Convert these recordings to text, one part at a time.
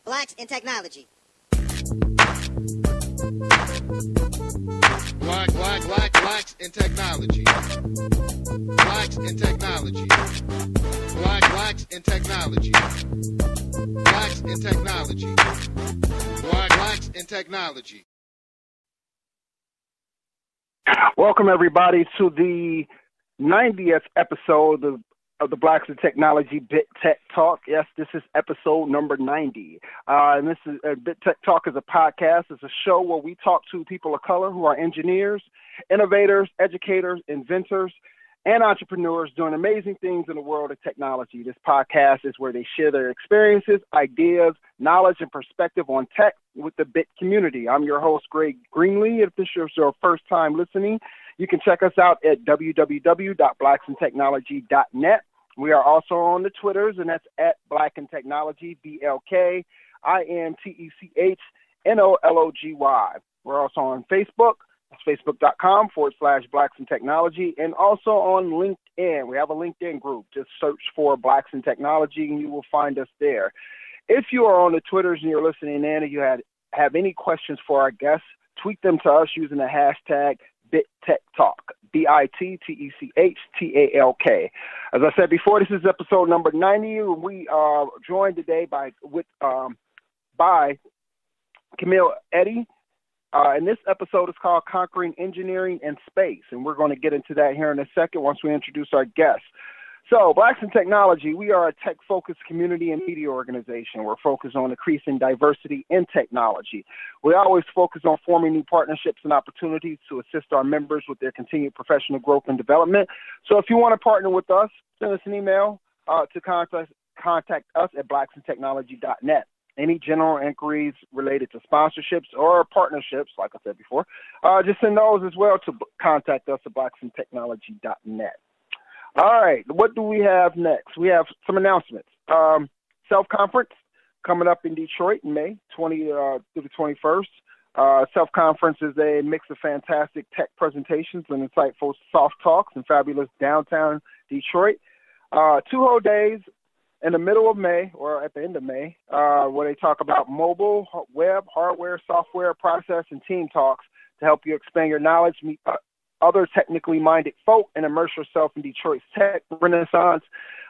Blacks in Technology. Blacks in technology. Blacks in technology. Blacks in technology. Blacks in technology. Blacks in technology. Welcome, everybody, to the 90th episode of the Blacks in Technology Bit Tech Talk. Yes, this is episode number 90. And this is Bit Tech Talk is a podcast. It's a show where we talk to people of color who are engineers, innovators, educators, inventors, and entrepreneurs doing amazing things in the world of technology. This podcast is where they share their experiences, ideas, knowledge, and perspective on tech with the Bit community. I'm your host, Greg Greenlee. If this is your first time listening, you can check us out at www.blacksandtechnology.net. We are also on the Twitters, and that's at Black and Technology, BLKINTECHNOLOGY. We're also on Facebook. It's facebook.com/Blacks in Technology, and also on LinkedIn. We have a LinkedIn group. Just search for Blacks in Technology, and you will find us there. If you are on the Twitters and you're listening in and you have any questions for our guests, tweet them to us using the hashtag BitTechTalk, BITTECHTALK. As I said before, this is episode number 90. We are joined today by Camille Eddy. And this episode is called Conquering Engineering in Space, and we're going to get into that here in a second once we introduce our guests. So, Blacks in Technology, we are a tech-focused community and media organization. We're focused on increasing diversity in technology. We always focus on forming new partnerships and opportunities to assist our members with their continued professional growth and development. So if you want to partner with us, send us an email to contact us at blacksandtechnology.net. Any general inquiries related to sponsorships or partnerships, like I said before, just send those as well to contact us at blacksandtechnology.net. All right, what do we have next? We have some announcements. Self-conference coming up in Detroit in May 20 through the 21st. Self-conference is a mix of fantastic tech presentations and insightful soft talks in fabulous downtown Detroit. 2 whole days in the middle of May, or at the end of May, where they talk about mobile, web, hardware, software, process, and team talks to help you expand your knowledge, meet other technically minded folk, and immerse yourself in Detroit's tech renaissance.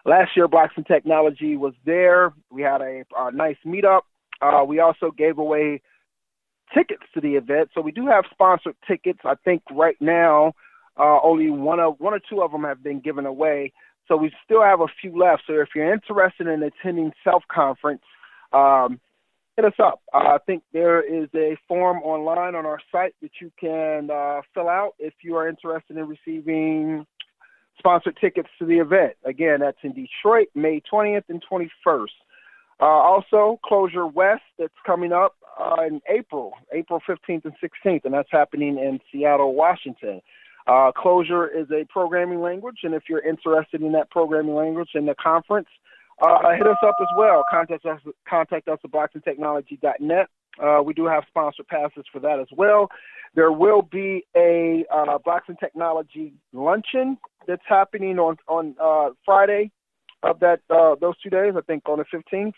Last year, Blacks in Technology was there. We had a nice meetup. We also gave away tickets to the event. So we do have sponsored tickets. I think right now only one or two of them have been given away. So we still have a few left. So if you're interested in attending Self-Conference, hit us up. I think there is a form online on our site that you can fill out if you are interested in receiving sponsored tickets to the event. Again, that's in Detroit, May 20th and 21st. Also, Closure West, that's coming up in April 15th and 16th, and that's happening in Seattle, Washington. Closure is a programming language, and if you're interested in that programming language in the conference, hit us up as well. Contact us at blacksandtechnology.net. We do have sponsored passes for that as well. There will be a Blacks in Technology luncheon that's happening on Friday of those 2 days, I think on the 15th.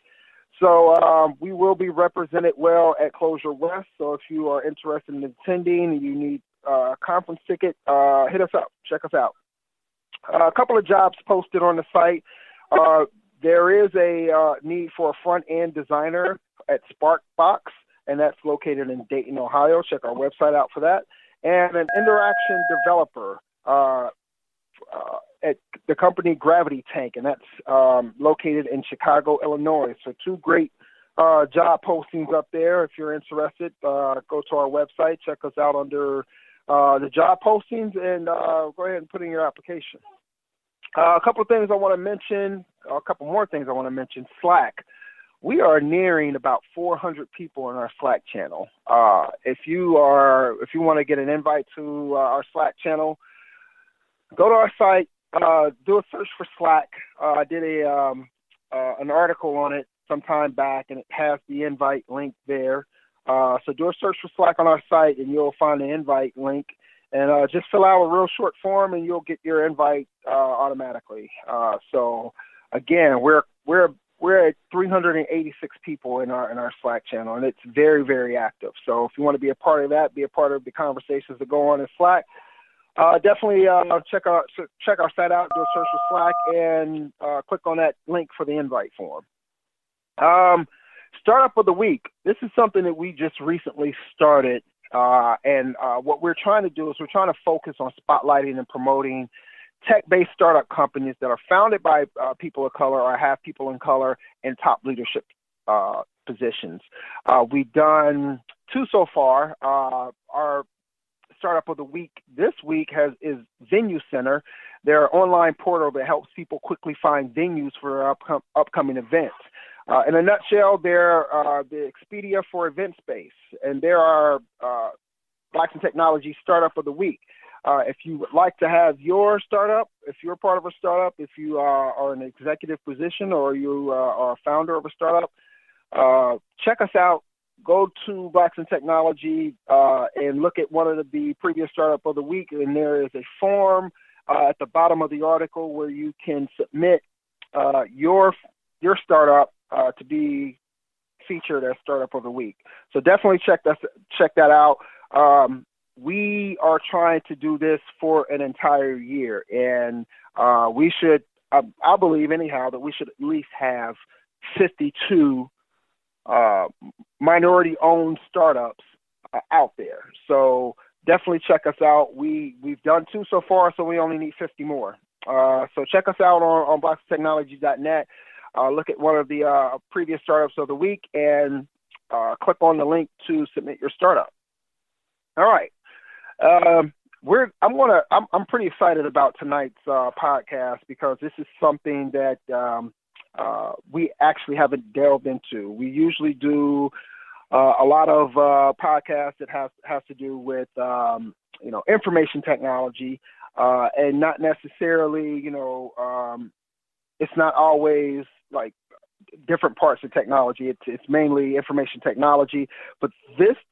So we will be represented well at Closure West. So if you are interested in attending and you need a conference ticket, hit us up. Check us out. A couple of jobs posted on the site. There is a need for a front-end designer at Sparkbox, and that's located in Dayton, Ohio. Check our website out for that. And an interaction developer at the company Gravity Tank, and that's located in Chicago, Illinois. So 2 great job postings up there. If you're interested, go to our website, check us out under the job postings, and go ahead and put in your application. A couple more things I want to mention. Slack. We are nearing about 400 people in our Slack channel. If you want to get an invite to our Slack channel, go to our site, do a search for Slack. I did an article on it some time back, and it has the invite link there. So do a search for Slack on our site, and you'll find the invite link. And just fill out a real short form, and you'll get your invite automatically. So again, we're we're at 386 people in our Slack channel, and it's very, very active. So if you want to be a part of that, be a part of the conversations that go on in Slack, definitely check our site out, do a search for Slack, and click on that link for the invite form. Startup of the week. This is something that we just recently started, and what we're trying to do is we're trying to focus on spotlighting and promoting tech-based startup companies that are founded by people of color or have people of color in top leadership positions. We've done 2 so far. Our startup of the week this week is Venue Center. They're an online portal that helps people quickly find venues for upcoming events. In a nutshell, they're the Expedia for event space, and they're our Blacks in Technology Startup of the Week. If you would like to have your startup, if you're part of a startup, if you are in an executive position or you are a founder of a startup, check us out. Go to Blacks in Technology and look at one of the previous Startup of the Week, and there is a form at the bottom of the article where you can submit your startup to be featured as Startup of the Week. So definitely check that out. We are trying to do this for an entire year, and we should, I believe anyhow, that we should at least have 52 minority-owned startups out there. So definitely check us out. We've done 2 so far, so we only need 50 more. So check us out on blackstechnology.net. Look at one of the previous startups of the week and click on the link to submit your startup. All right. I'm pretty excited about tonight's podcast because this is something that we actually haven't delved into. We usually do a lot of podcasts that has to do with information technology and not necessarily it's not always like different parts of technology. It's mainly information technology. But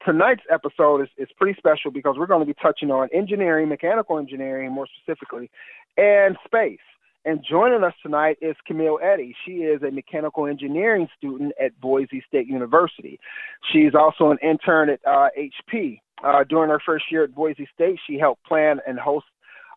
tonight's episode is pretty special because we're going to be touching on engineering, mechanical engineering more specifically, and space. And joining us tonight is Camille Eddy. She is a mechanical engineering student at Boise State University. She's also an intern at HP. During her first year at Boise State, she helped plan and host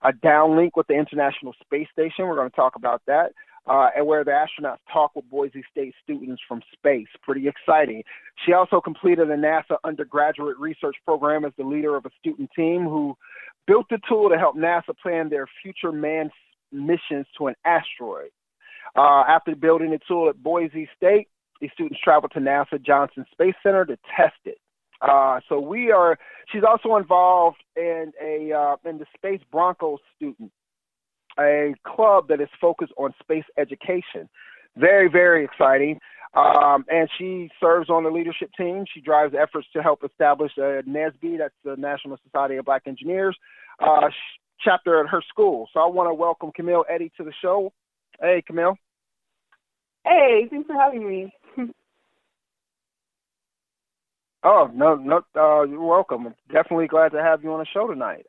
a downlink with the International Space Station. We're going to talk about that. And where the astronauts talk with Boise State students from space. Pretty exciting. She also completed a NASA undergraduate research program as the leader of a student team who built the tool to help NASA plan their future manned missions to an asteroid. After building the tool at Boise State, the students traveled to NASA Johnson Space Center to test it. She's also involved in the Space Broncos student, a club that is focused on space education. Very, very exciting. And she serves on the leadership team. She drives efforts to help establish NSBE, that's the National Society of Black Engineers, chapter at her school. So I want to welcome Camille Eddy to the show. Hey, Camille. Hey, thanks for having me. Oh, no, you're welcome. I'm definitely glad to have you on the show tonight.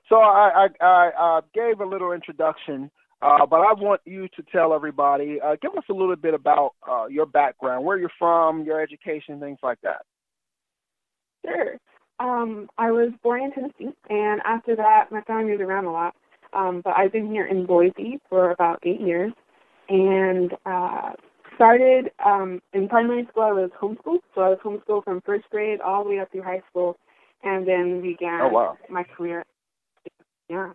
So I gave a little introduction, but I want you to tell everybody, give us a little bit about your background, where you're from, your education, things like that. Sure. I was born in Tennessee, and after that, my family moved around a lot. But I've been here in Boise for about 8 years, and started in primary school. I was homeschooled, so I was homeschooled from first grade all the way up through high school, and then began my career. Yeah.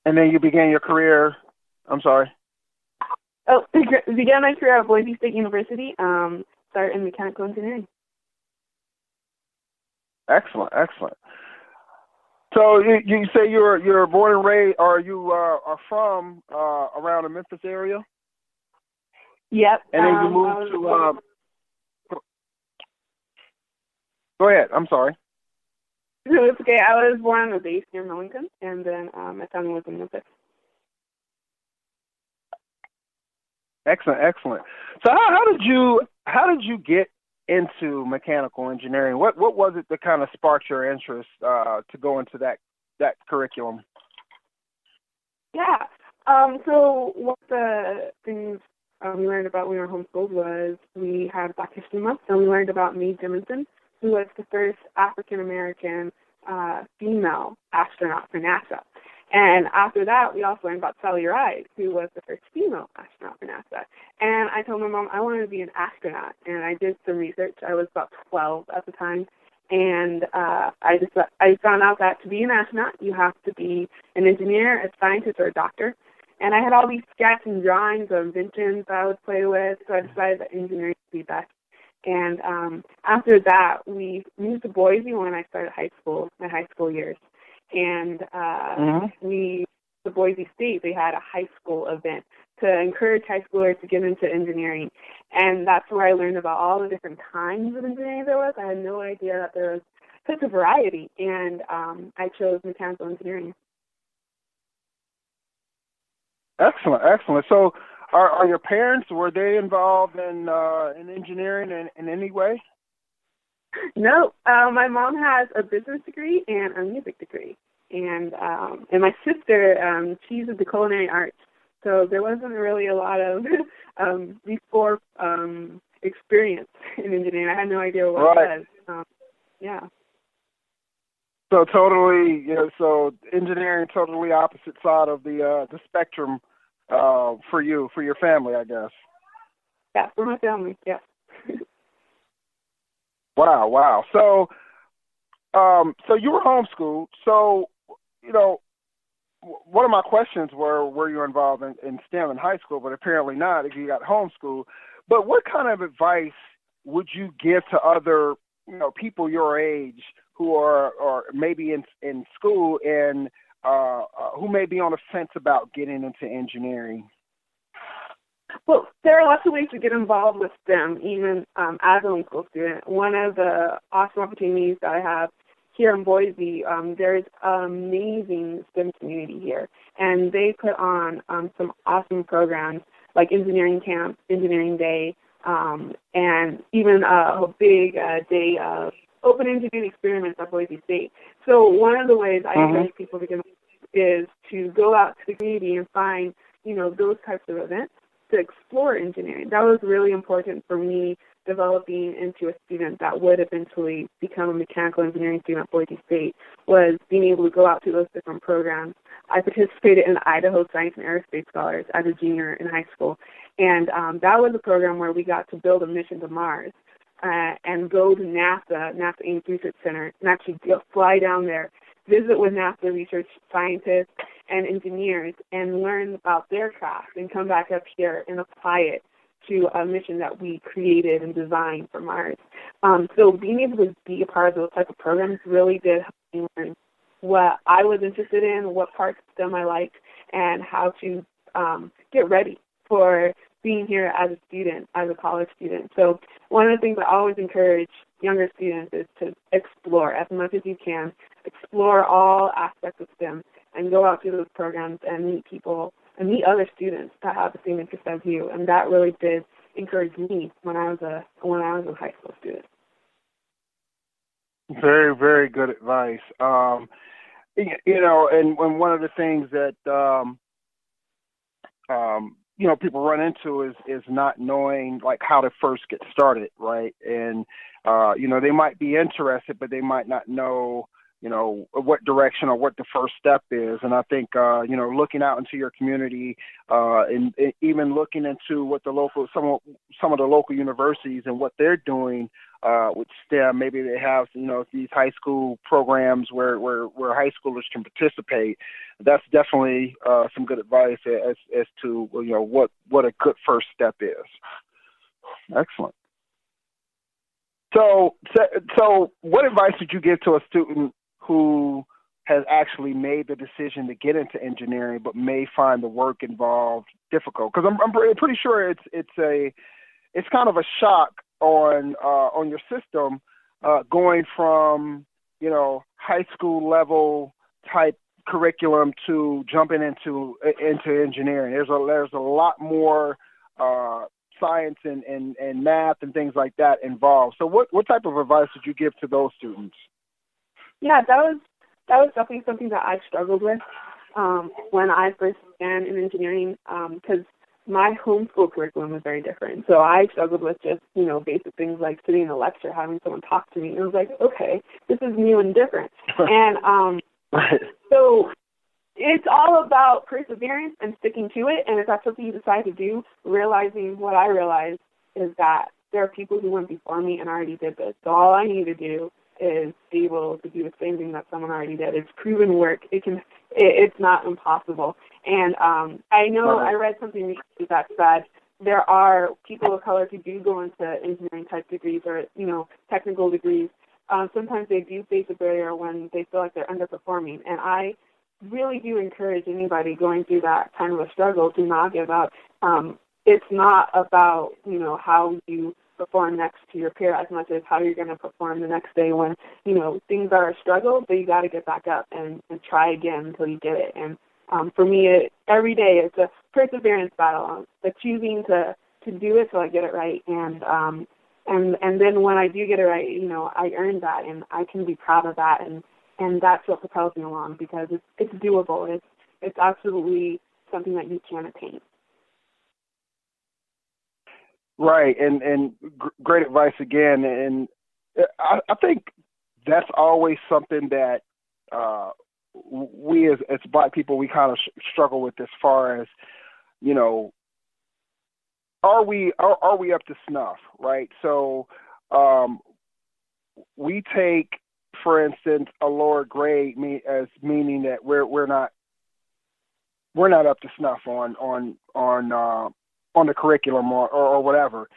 And then you began your career, I'm sorry. Oh, began my career at Boise State University, started in mechanical engineering. Excellent. So you say you're born and raised, or you are from around the Memphis area? Yep. And then you moved to, go ahead, I'm sorry. No, it's okay. I was born on a base near Millington, and then my family was in Memphis. Excellent. So how did you get into mechanical engineering? What was it that kind of sparked your interest to go into that curriculum? Yeah. So one of the things we learned about when we were homeschooled was we had Black History Month, and we learned about Mae Jemison, who was the first African-American female astronaut for NASA. And after that, we also learned about Sally Ride, who was the first female astronaut for NASA. And I told my mom I wanted to be an astronaut, and I did some research. I was about 12 at the time, and I found out that to be an astronaut, you have to be an engineer, a scientist, or a doctor. And I had all these sketches and drawings of inventions that I would play with, so I decided that engineering would be best. And after that, we moved to Boise when I started my high school years. And the Boise State, they had a high school event to encourage high schoolers to get into engineering. And that's where I learned about all the different kinds of engineering there was. I had no idea that there was such a variety. And I chose mechanical engineering. Excellent, excellent. So are your parents, were they involved in engineering in any way? No, my mom has a business degree and a music degree, and my sister, she's in the culinary arts, so there wasn't really a lot of before experience in engineering. I had no idea what it was. Yeah. So totally, so engineering totally opposite side of the spectrum for you, for your family, I guess. Yeah, for my family, yeah. Wow. So, so you were homeschooled. So, one of my questions were you involved in STEM in high school? But apparently not if you got homeschooled. But what kind of advice would you give to other, people your age who are maybe in school and who may be on the fence about getting into engineering? Well, there are lots of ways to get involved with STEM, even as a homeschool student. One of the awesome opportunities that I have here in Boise, there's an amazing STEM community here, and they put on some awesome programs like Engineering Camp, Engineering Day, and even a big day of open engineering experiments at Boise State. So one of the ways I encourage people to get involved is to go out to the community and find, those types of events to explore engineering. That was really important for me developing into a student that would eventually become a mechanical engineering student at Boise State, was being able to go out to those different programs. I participated in the Idaho Science and Aerospace Scholars as a junior in high school, and that was a program where we got to build a mission to Mars and go to NASA Ames Research Center, and actually fly down there, visit with NASA research scientists and engineers, and learn about their craft, and come back up here and apply it to a mission that we created and designed for Mars. So being able to be a part of those type of programs really did help me learn what I was interested in, what parts of STEM I liked, and how to get ready for being here as a student, as a college student. So one of the things I always encourage younger students is to explore as much as you can, explore all aspects of STEM, and go out to those programs and meet people and meet other students that have the same interest as you. And that really did encourage me when I was a high school student. Very, very good advice. And one of the things that people run into is not knowing like how to first get started, right? And they might be interested, but they might not know what direction or what the first step is. And I think, looking out into your community and even looking into what some of the local universities and what they're doing with STEM, maybe they have, these high school programs where high schoolers can participate. That's definitely some good advice as to, what a good first step is. Excellent. So what advice would you give to a student who has actually made the decision to get into engineering, but may find the work involved difficult? Because I'm pretty sure it's kind of a shock on your system going from high school level type curriculum to jumping into engineering. There's a lot more science and math and things like that involved. So what type of advice would you give to those students? Yeah, that was definitely something that I struggled with. when I first began in engineering, because my homeschool curriculum was very different. So I struggled with just, basic things like sitting in a lecture, having someone talk to me. And I was like, okay, this is new and different. And so it's all about perseverance and sticking to it. And if that's something you decide to do, realizing what I realized is that there are people who went before me and already did this. So all I need to do is be able to do the same thing that someone already did. It's proven work. It's not impossible. And I know I read something recently that said there are people of color who do go into engineering type degrees or, technical degrees. Sometimes they do face a barrier when they feel like they're underperforming. And I really do encourage anybody going through that kind of a struggle to not give up. It's not about, how you perform next to your peer as much as how you're going to perform the next day when, things are a struggle, but you got to get back up and try again until you get it. And for me, every day it's a perseverance battle, the choosing to do it till I get it right. And then when I do get it right, I earned that and I can be proud of that. And that's what propels me along because it's doable. It's absolutely something that you can attain. Right, and great advice again. And I think that's always something that we as Black people, we kind of struggle with as far as, are we up to snuff, right? So we take, for instance, a lower grade as meaning that we're not up to snuff on the curriculum or whatever.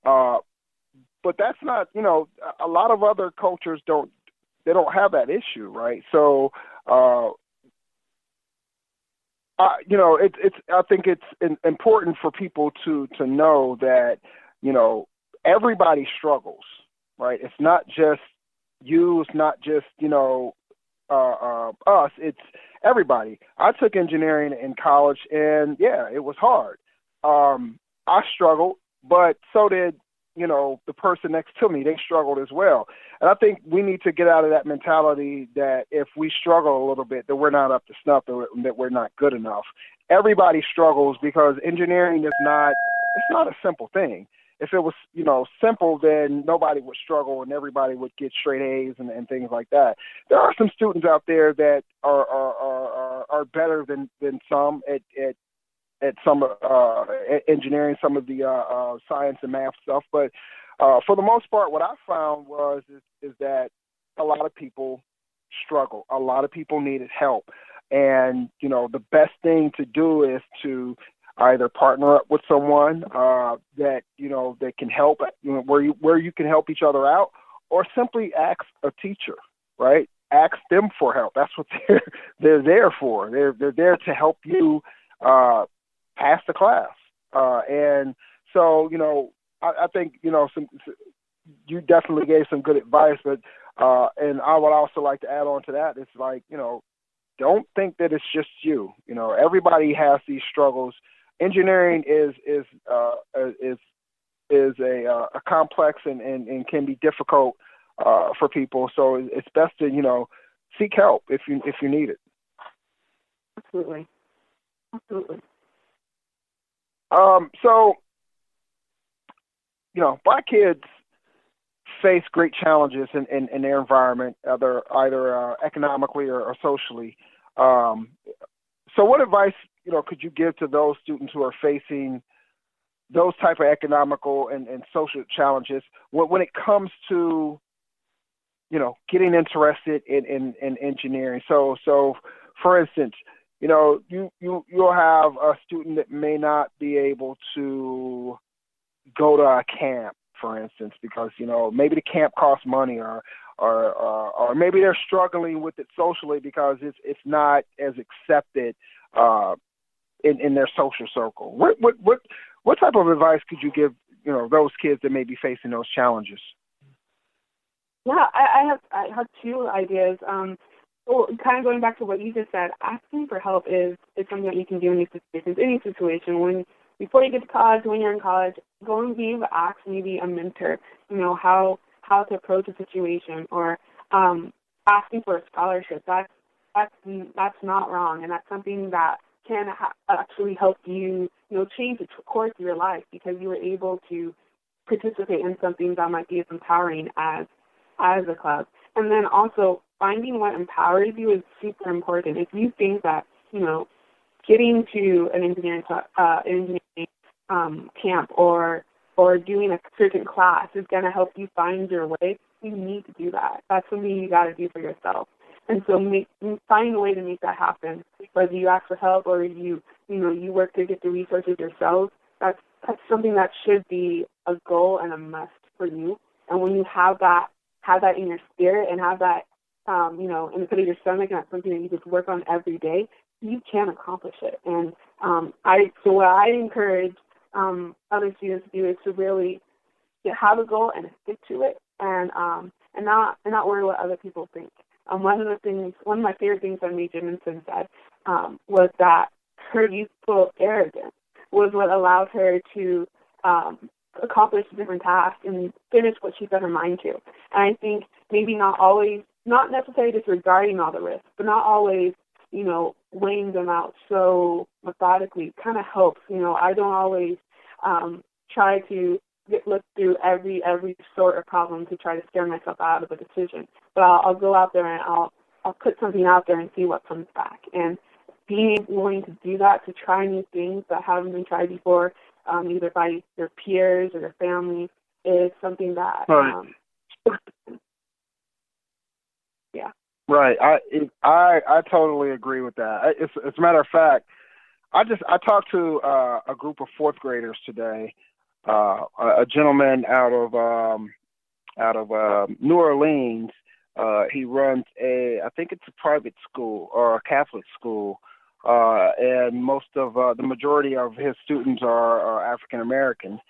But that's not, a lot of other cultures don't have that issue, right? So, I think it's important for people to know that, everybody struggles, right? It's not just you, it's not just, us, it's everybody. I took engineering in college and yeah, it was hard. I struggled, but so did, the person next to me. They struggled as well. And I think we need to get out of that mentality that if we struggle a little bit, that we're not up to snuff, that we're not good enough. Everybody struggles because engineering it's not a simple thing. If it was, simple, then nobody would struggle and everybody would get straight A's and things like that. There are some students out there that are better than some at some engineering, some of the science and math stuff. But for the most part, what I found is that a lot of people struggle. A lot of people needed help. And, the best thing to do is to either partner up with someone that can help, where you can help each other out, or simply ask a teacher, right? Ask them for help. That's what they're there for. They're there to help you pass the class. And so, I think, you definitely gave some good advice, but, and I would also like to add on to that. It's like, don't think that it's just you. Everybody has these struggles. Engineering is a complex and can be difficult, for people. So it's best to, seek help if you need it. Absolutely. So, Black kids face great challenges in their environment, either economically or socially. So what advice, could you give to those students who are facing those type of economical and social challenges when it comes to, getting interested in engineering? So for instance, you'll have a student that may not be able to go to a camp, for instance, because, maybe the camp costs money or maybe they're struggling with it socially because it's not as accepted in their social circle. What type of advice could you give, those kids that may be facing those challenges? Yeah, I have two ideas. Well, kind of going back to what you just said, asking for help is something that you can do in any situation. Before you get to college, when you're in college, go and be able to ask maybe a mentor, how to approach a situation, or asking for a scholarship. That's that's not wrong, and that's something that can actually help you, change the course of your life because you were able to participate in something that might be as empowering as a club. And then also finding what empowers you is super important. If you think that, getting to an engineering camp or doing a certain class is going to help you find your way, you need to do that. That's something you got to do for yourself. And so find a way to make that happen, whether you ask for help or you work to get the resources yourself. That's something that should be a goal and a must for you. And when you have that in your spirit and have that, in the pit of your stomach, and that's something that you just work on every day, you can accomplish it. And so what I encourage other students to do is to really have a goal and stick to it, and not worry what other people think. One of my favorite things that Mae Jemison said was that her youthful arrogance was what allowed her to accomplish different tasks and finish what she set her mind to. And I think maybe not necessarily disregarding all the risks, but not always, weighing them out so methodically kind of helps. I don't always try to look through every sort of problem to try to scare myself out of a decision. But I'll go out there and I'll put something out there and see what comes back. And being willing to do that, to try new things that haven't been tried before, either by your peers or your family, is something that, yeah. Right. I totally agree with that. As a matter of fact, I talked to a group of fourth graders today. A gentleman out of New Orleans. He runs I think it's a private school or a Catholic school, and the majority of his students are African American.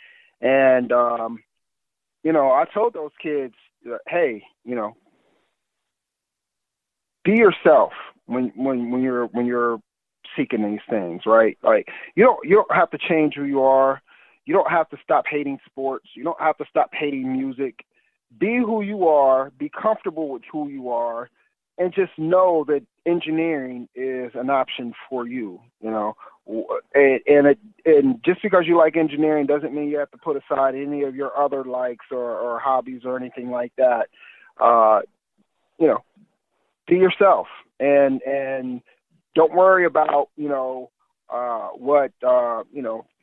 And I told those kids, hey, be yourself when you're seeking these things, right? Like you don't have to change who you are. You don't have to stop hating sports. You don't have to stop hating music. Be who you are. Be comfortable with who you are, and just know that engineering is an option for you. And just because you like engineering doesn't mean you have to put aside any of your other likes or hobbies or anything like that. Be yourself, and don't worry about what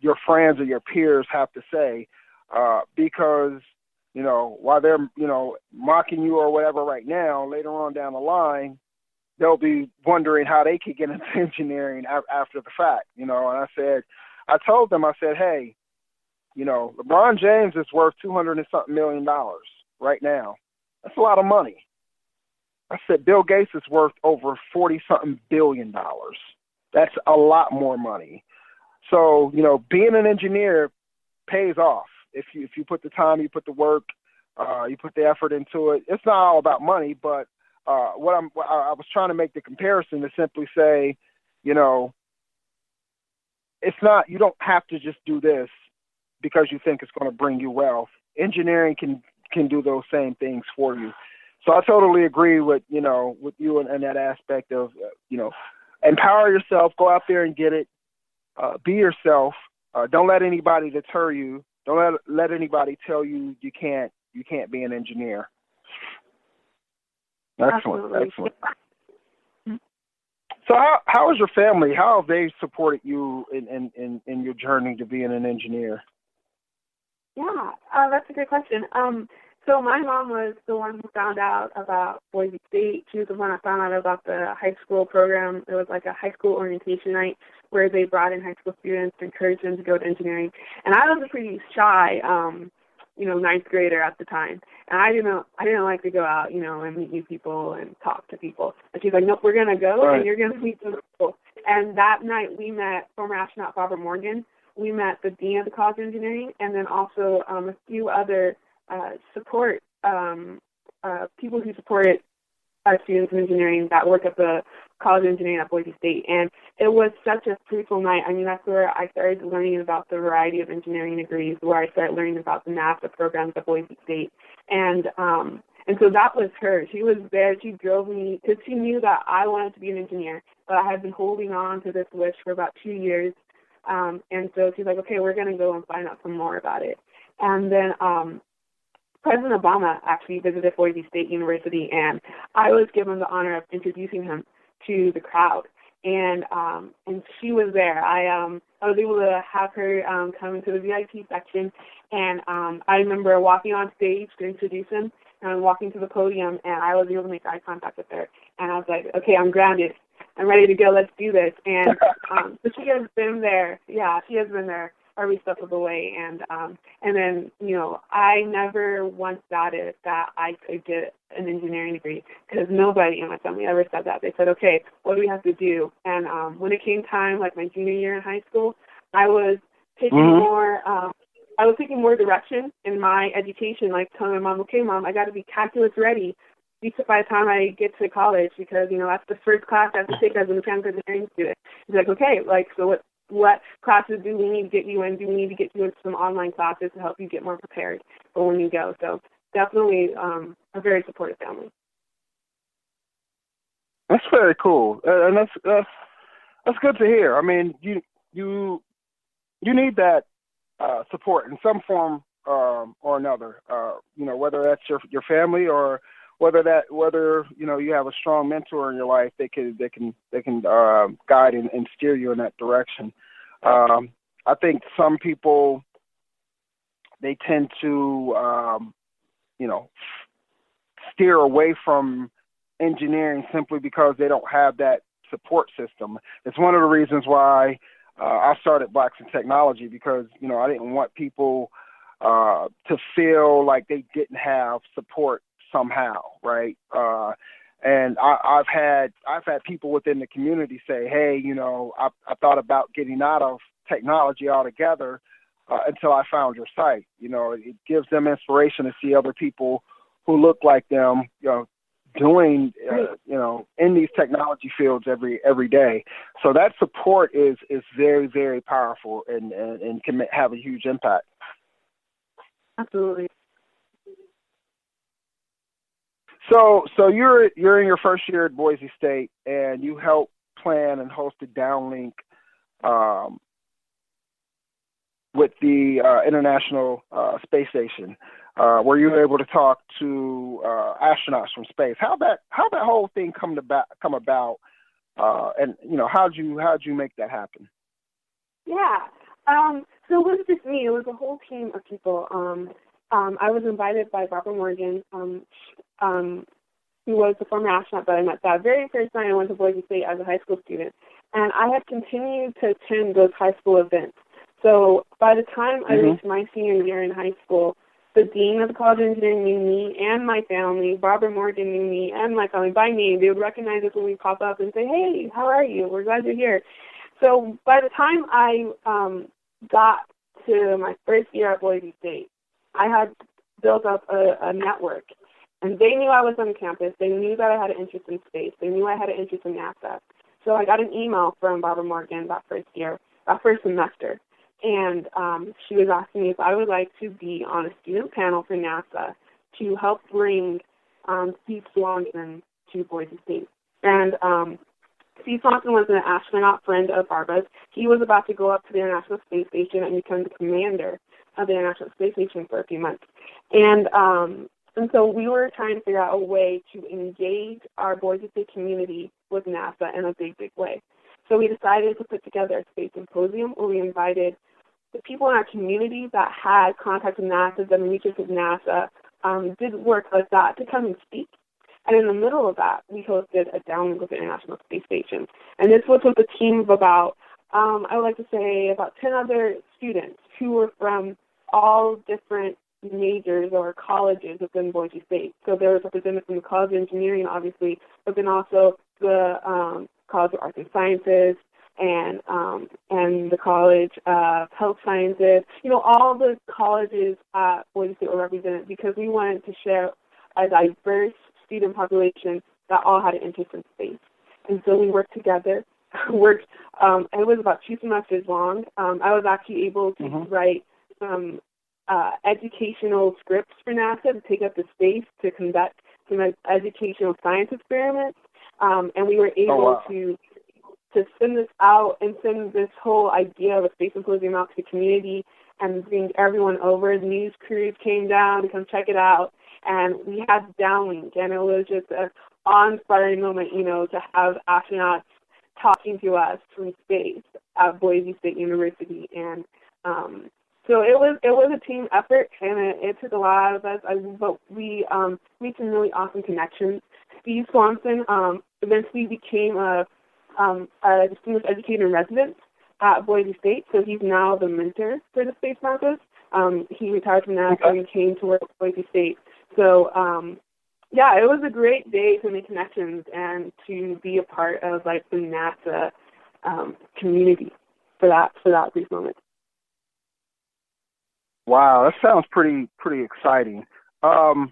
your friends or your peers have to say, because while they're mocking you or whatever right now, later on down the line they'll be wondering how they could get into engineering after the fact. And I told them, hey, LeBron James is worth $200 and something million right now. That's a lot of money. I said Bill Gates is worth over $40-something billion. That's a lot more money. So, being an engineer pays off. If you put the time, you put the work, you put the effort into it. It's not all about money, but I was trying to make the comparison to simply say, it's not, you don't have to just do this because you think it's going to bring you wealth. Engineering can do those same things for you. So I totally agree with you in that aspect of, empower yourself, go out there and get it, be yourself. Don't let anybody deter you. Don't let anybody tell you you can't be an engineer. Excellent. Absolutely. Excellent. So how is your family? How have they supported you in your journey to being an engineer? Yeah, that's a good question. So my mom was the one who found out about Boise State. She was the one that found out about the high school program. It was like a high school orientation night where they brought in high school students to encourage them to go to engineering. And I was a pretty shy, ninth grader at the time. And I didn't like to go out, and meet new people and talk to people. And she's like, nope, we're going to go, right, and you're going to meet some people. And that night we met former astronaut Robert Morgan. We met the dean of the College of Engineering, and then also a few other people who supported students in engineering that work at the College of Engineering at Boise State. And it was such a fruitful night. I mean, that's where I started learning about the variety of engineering degrees, where I started learning about the NASA programs at Boise State. And And so that was her. She was there. She drove me because she knew that I wanted to be an engineer, but I had been holding on to this wish for about 2 years. And so she's like, okay, we're going to go and find out some more about it. And then President Obama actually visited Boise State University, and I was given the honor of introducing him to the crowd. And she was there. I was able to have her come into the VIP section, and I remember walking on stage to introduce him, and walking to the podium, and I was able to make eye contact with her. And I was like, okay, I'm grounded. I'm ready to go. Let's do this. And so she has been there. Yeah, she has been there every step of the way. And then, you know, I never once doubted that I could get an engineering degree, because nobody in my family ever said that. They said, okay, what do we have to do? And when it came time, like my junior year in high school, I was taking more direction in my education, like telling my mom, okay, Mom, I got to be calculus ready by the time I get to college, because, you know, that's the first class I have to take as a mechanical engineering student. She's like, okay, like, so what classes do we need to get you in? Do we need to get you into some online classes to help you get more prepared for when you go? So definitely a very supportive family. That's very cool, and that's good to hear. I mean, you need that support in some form or another. You know, whether that's your family or whether you know you have a strong mentor in your life, they can guide and steer you in that direction. I think some people, they tend to you know, steer away from engineering simply because they don't have that support system. It's one of the reasons why I started Blacks in Technology, because, you know, I didn't want people to feel like they didn't have support somehow, right? And I've had people within the community say, hey, you know, I thought about getting out of technology altogether until I found your site. You know, it gives them inspiration to see other people who look like them, you know, doing, you know, in these technology fields every day. So that support is very, very powerful and can have a huge impact. Absolutely. So you're in your first year at Boise State, and you helped plan and host a downlink with the International Space Station, where you were able to talk to astronauts from space. How'd that whole thing come about? And you know, how'd you make that happen? Yeah. So it wasn't just me; it was a whole team of people. I was invited by Barbara Morgan, who was the former astronaut that I met that very first night I went to Boise State as a high school student. And I had continued to attend those high school events. So by the time I reached my senior year in high school, the dean of the College of Engineering knew me and my family. Barbara Morgan knew me and my family by name. They would recognize us when we pop up and say, hey, how are you? We're glad you're here. So by the time I got to my first year at Boise State, I had built up a network. And they knew I was on campus. They knew that I had an interest in space. They knew I had an interest in NASA. So I got an email from Barbara Morgan that first semester. And she was asking me if I would like to be on a student panel for NASA to help bring Steve Swanson to Boise State. And Steve Swanson was an astronaut friend of Barbara's. He was about to go up to the International Space Station and become the commander of the International Space Station for a few months. And so we were trying to figure out a way to engage our Boise State community with NASA in a big, big way. So we decided to put together a space symposium where we invited the people in our community that had contact with NASA, that research with NASA, did work like that, to come and speak. And in the middle of that, we hosted a downlink with the International Space Station. And this was with a team of about, I would like to say, about 10 other students who were from all different majors or colleges within Boise State. So there was representatives from the College of Engineering, obviously, but then also the College of Arts and Sciences and the College of Health Sciences. You know, all the colleges at Boise State were represented because we wanted to share a diverse student population that all had an interest in space. And so we worked together. It was about 2 semesters long. I was actually able to write educational scripts for NASA to take up to space to conduct some educational science experiments. And we were able to send this out and send this whole idea of a space symposium out to the community and bring everyone over. The news crews came down to come check it out, and we had downlink, and it was just an awe-inspiring moment, to have astronauts talking to us from space at Boise State University. And so it was a team effort, and it took a lot of us. But we made some really awesome connections. Steve Swanson eventually became a distinguished educator in residence at Boise State, so he's now the mentor for the space scientists. He retired from NASA and came to work at Boise State. So, it was a great day to make connections and to be a part of the NASA community for that brief moment. Wow, that sounds pretty exciting. What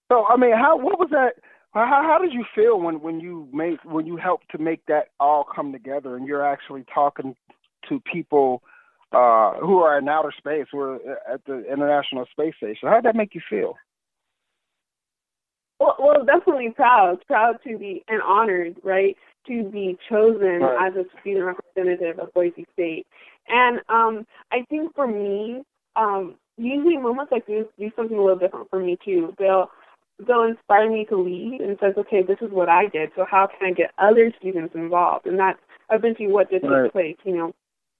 was that? How did you feel when you helped to make that all come together, and you're actually talking to people who are in outer space, who are at the International Space Station? How did that make you feel? Well, definitely proud to be, and honored, right, to be chosen as a student representative of Boise State. And I think for me, usually moments like this do something a little different for me too. They'll inspire me to lead and says, okay, this is what I did, so how can I get other students involved? And that's eventually what did take place,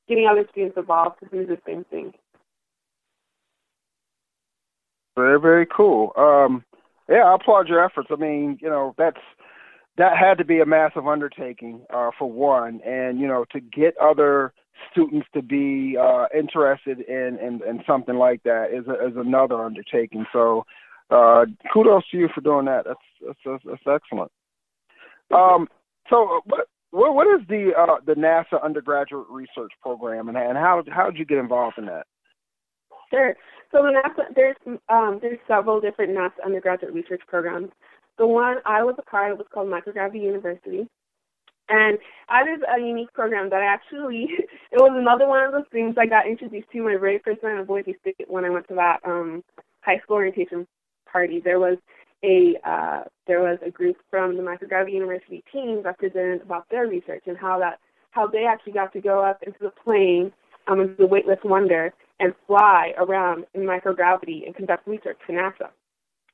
getting other students involved to do the same thing. Very, very cool. I applaud your efforts. I mean, that had to be a massive undertaking, for one, and, to get other students to be interested in something like that is another undertaking. So kudos to you for doing that. That's excellent. So what is the NASA undergraduate research program, and how did you get involved in that? Sure. So the NASA, there's several different NASA undergraduate research programs. The one I was a part of was called Microgravity University. And that is a unique program that it was another one of those things I got introduced to my very first time at Boise State when I went to that high school orientation party. There was a group from the Microgravity University team that presented about their research and how they actually got to go up into the plane, into the weightless wonder, and fly around in microgravity and conduct research for NASA.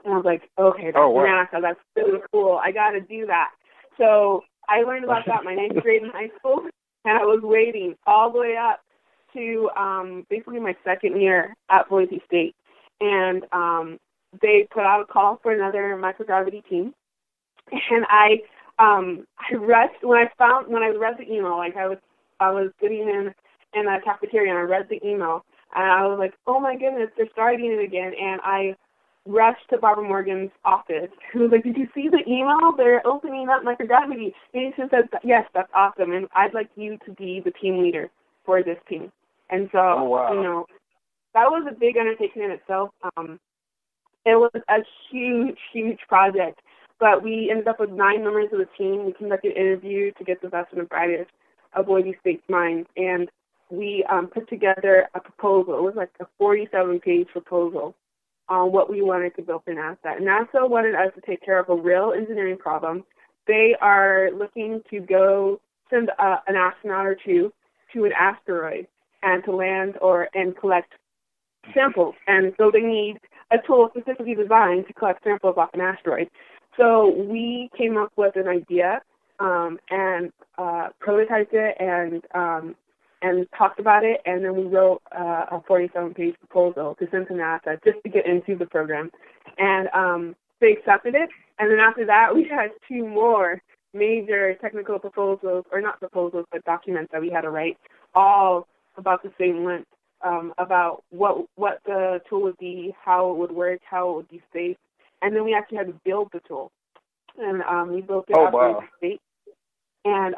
And I was like, okay, that's NASA. That's really cool. I got to do that. So I learned about that my 9th grade in high school, and I was waiting all the way up to basically my second year at Boise State. And they put out a call for another microgravity team. And I rushed when I read the email, I was sitting in the cafeteria and I read the email, and I was like, oh my goodness, they're starting it again. And I rushed to Barbara Morgan's office, who was like, did you see the email? They're opening up microgravity. And she said, yes, that's awesome, and I'd like you to be the team leader for this team. And so, that was a big undertaking in itself. It was a huge, huge project, but we ended up with 9 members of the team. We conducted interviews to get the best and the brightest of Boise State's minds, and we put together a proposal. It was like a 47-page proposal on what we wanted to build for NASA. NASA wanted us to take care of a real engineering problem. They are looking to go send an astronaut or two to an asteroid and to land and collect samples. And so they need a tool specifically designed to collect samples off an asteroid. So we came up with an idea and prototyped it and talked about it, and then we wrote a 47-page proposal to send to NASA just to get into the program. And they accepted it, and then after that we had 2 more major technical proposals, or not proposals, but documents that we had to write, all about the same length, about what the tool would be, how it would work, how it would be safe, and then we actually had to build the tool. And we built it at Boise State. And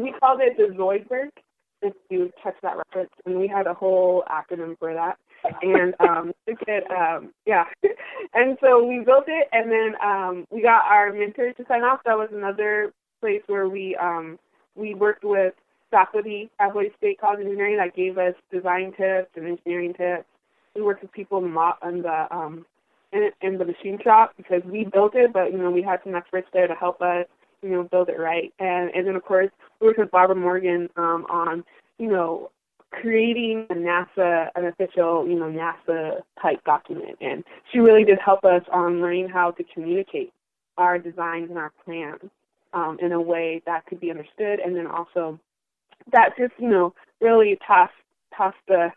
we called it the Zoidberg, if you catch that reference, and we had a whole acronym for that. And and so we built it, and then we got our mentors to sign off. That was another place where we worked with faculty at Boise State College of Engineering that gave us design tips and engineering tips. We worked with people in the machine shop because we built it, but, we had some experts there to help us, build it right. And then, of course, we worked with Barbara Morgan on, creating an official, NASA-type document. And she really did help us on learning how to communicate our designs and our plans in a way that could be understood. And then also that just, really tossed the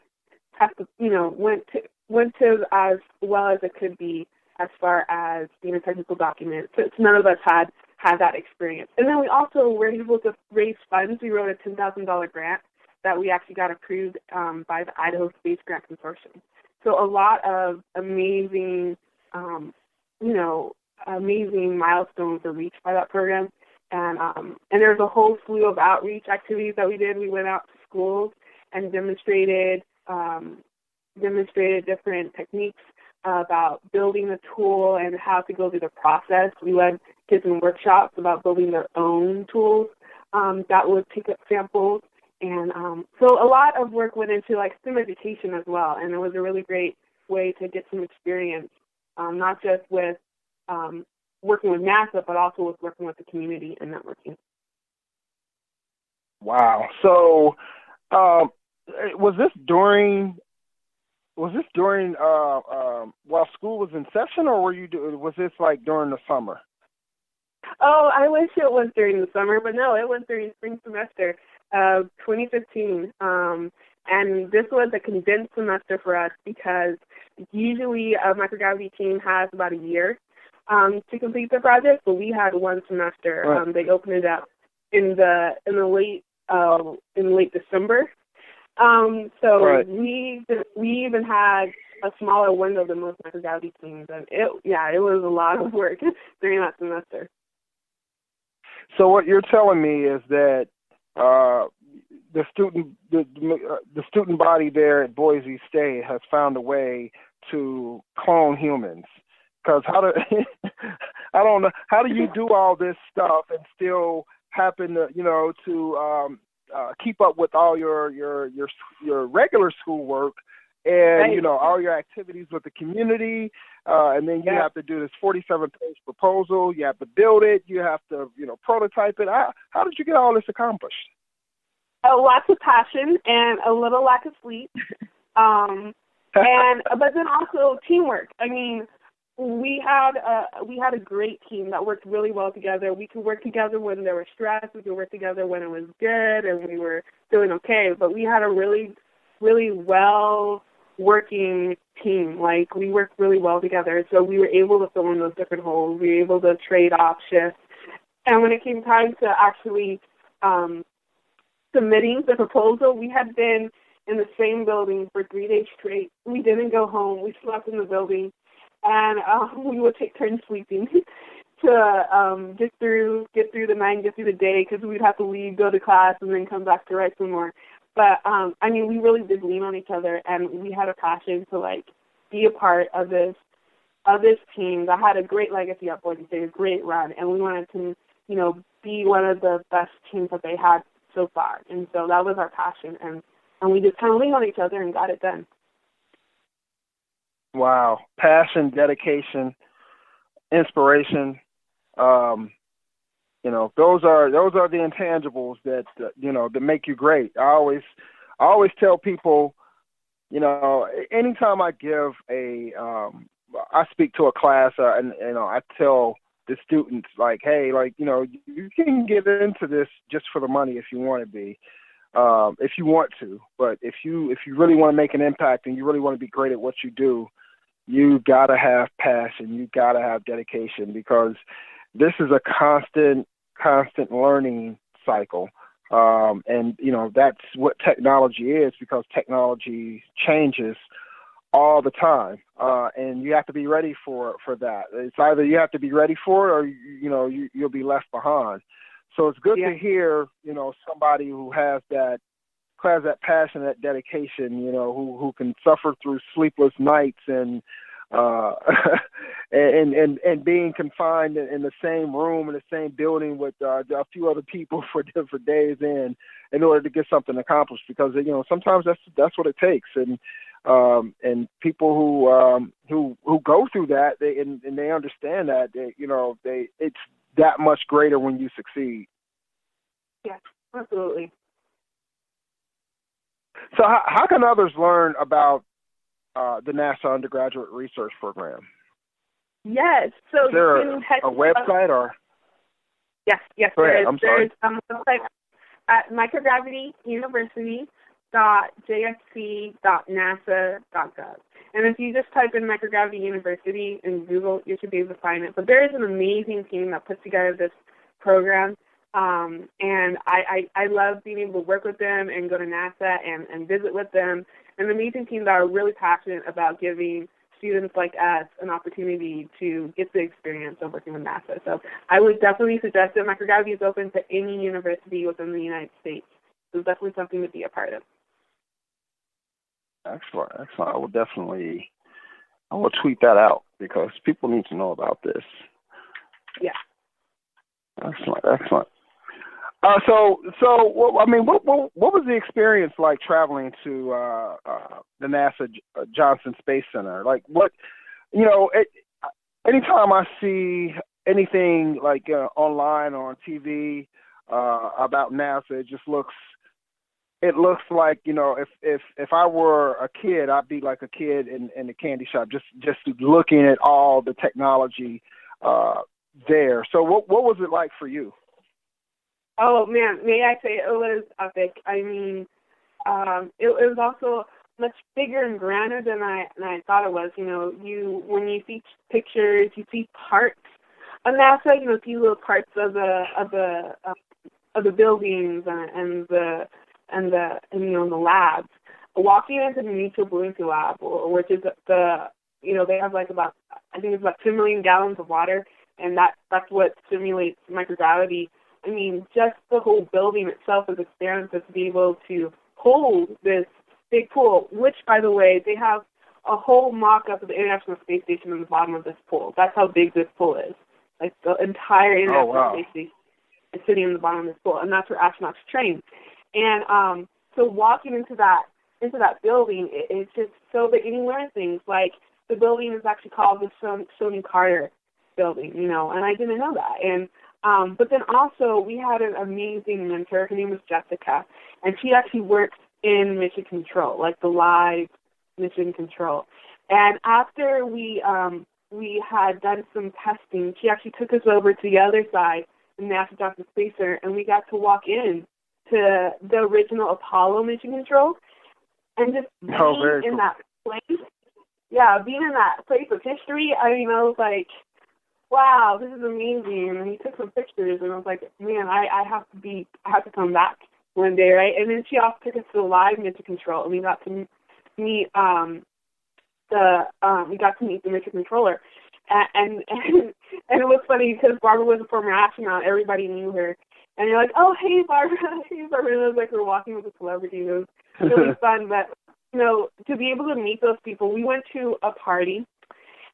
went to as well as it could be as far as being a technical document. So none of us had that experience. And then we also were able to raise funds. We wrote a $10,000 grant that we actually got approved by the Idaho Space Grant Consortium. So a lot of amazing, amazing milestones were reached by that program. And there's a whole slew of outreach activities that we did. We went out to schools and demonstrated different techniques about building the tool and how to go through the process. We led kids in workshops about building their own tools that would pick up samples. And so a lot of work went into STEM education as well, and it was a really great way to get some experience, not just with working with NASA, but also with working with the community and networking. Wow. So was this during while school was in session, or was this during the summer? Oh, I wish it was during the summer, but no, it was during spring semester of 2015. And this was a condensed semester for us because usually a microgravity team has about a year to complete the project, but we had one semester. Right. They opened it up in late December. So right. we even had a smaller window than most microgravity teams, and it was a lot of work during that semester. So what you're telling me is that the student body there at Boise State has found a way to clone humans. Because how do you do all this stuff and still happen to keep up with all your regular schoolwork and right. All your activities with the community, and then you have to do this 47-page proposal. You have to build it. You have to prototype it. How did you get all this accomplished? Lots of passion and a little lack of sleep, but then also teamwork. I mean, we had a great team that worked really well together. We could work together when there was stress. We could work together when it was good and we were feeling okay. But we had a really, really well working team. We worked really well together. So we were able to fill in those different holes. We were able to trade off shifts. And when it came time to actually submitting the proposal, we had been in the same building for 3 days straight. We didn't go home. We slept in the building. And we would take turns sleeping to get through the night and get through the day because we'd have to leave, go to class, and then come back to write some more. But, we really did lean on each other, and we had a passion to, be a part of this team that had a great legacy at Boise State, a great run, and we wanted to, be one of the best teams that they had so far. And so that was our passion, and we just kind of leaned on each other and got it done. Wow. Passion, dedication, inspiration. Those are the intangibles that that make you great. I always tell people, anytime I give I speak to a class and I tell the students hey, you can get into this just for the money if you want to be. If you want to, but if you really want to make an impact and you really want to be great at what you do, you gotta have passion. You gotta have dedication because this is a constant learning cycle. And that's what technology is because technology changes all the time. And you have to be ready for that. It's either you have to be ready for it or you'll be left behind. So it's good to hear, somebody who has that passion, that dedication, who can suffer through sleepless nights and uh, and being confined in the same room in the same building with a few other people for days in order to get something accomplished. Because sometimes that's what it takes, and people who go through that, they understand that it's that much greater when you succeed. Yeah, absolutely. So how can others learn about the NASA undergraduate research program? Yes. So is there a website or? Yes. There is. There's a website at microgravityuniversity.jsc.nasa.gov. And if you just type in Microgravity University in Google, you should be able to find it. But there is an amazing team that puts together this program. And I love being able to work with them and go to NASA and visit with them. An amazing team that are really passionate about giving students like us an opportunity to get the experience of working with NASA. So I would definitely suggest that microgravity is open to any university within the United States. So it's definitely something to be a part of. Excellent. I will tweet that out because people need to know about this. Yeah. Excellent. So what was the experience like traveling to the NASA Johnson Space Center? Like, anytime I see anything like online or on TV about NASA, it looks like if I were a kid, I'd be like a kid in the candy shop, just looking at all the technology there. So what was it like for you? Oh, man, may I say it was epic. I mean, it was also much bigger and grander than I thought it was. When you see pictures, you see parts of NASA, see little parts of the buildings and the labs. Walking into the Neutral Buoyancy Lab, which is they have about 2 million gallons of water, and that's what simulates microgravity. I mean, just the whole building itself is expansive to be able to hold this big pool, which, by the way, they have a whole mock-up of the International Space Station in the bottom of this pool. That's how big this pool is. Like, the entire International Space Station is sitting in the bottom of this pool, and that's where astronauts train. And so walking into that building, it's just so big, and you learn things. Like, the building is actually called the Sonny Carter building, and I didn't know that. And but then also we had an amazing mentor. Her name was Jessica, and she actually works in mission control, like the live mission control. And after we had done some testing, she actually took us over to the other side, the NASA Johnson Space Center, and we got to walk in to the original Apollo mission control, and just being in that place. Yeah, being in that place of history. I mean, I was like, wow, this is amazing. And he took some pictures, and I was like, man, I have to come back one day, right? And then she also took us to the live mission control, and we got to meet the mission controller. And it was funny because Barbara was a former astronaut. Everybody knew her. And you're like, oh, hey, Barbara. Hey, Barbara. And it was like we're walking with a celebrity. It was really fun. But, to be able to meet those people, we went to a party.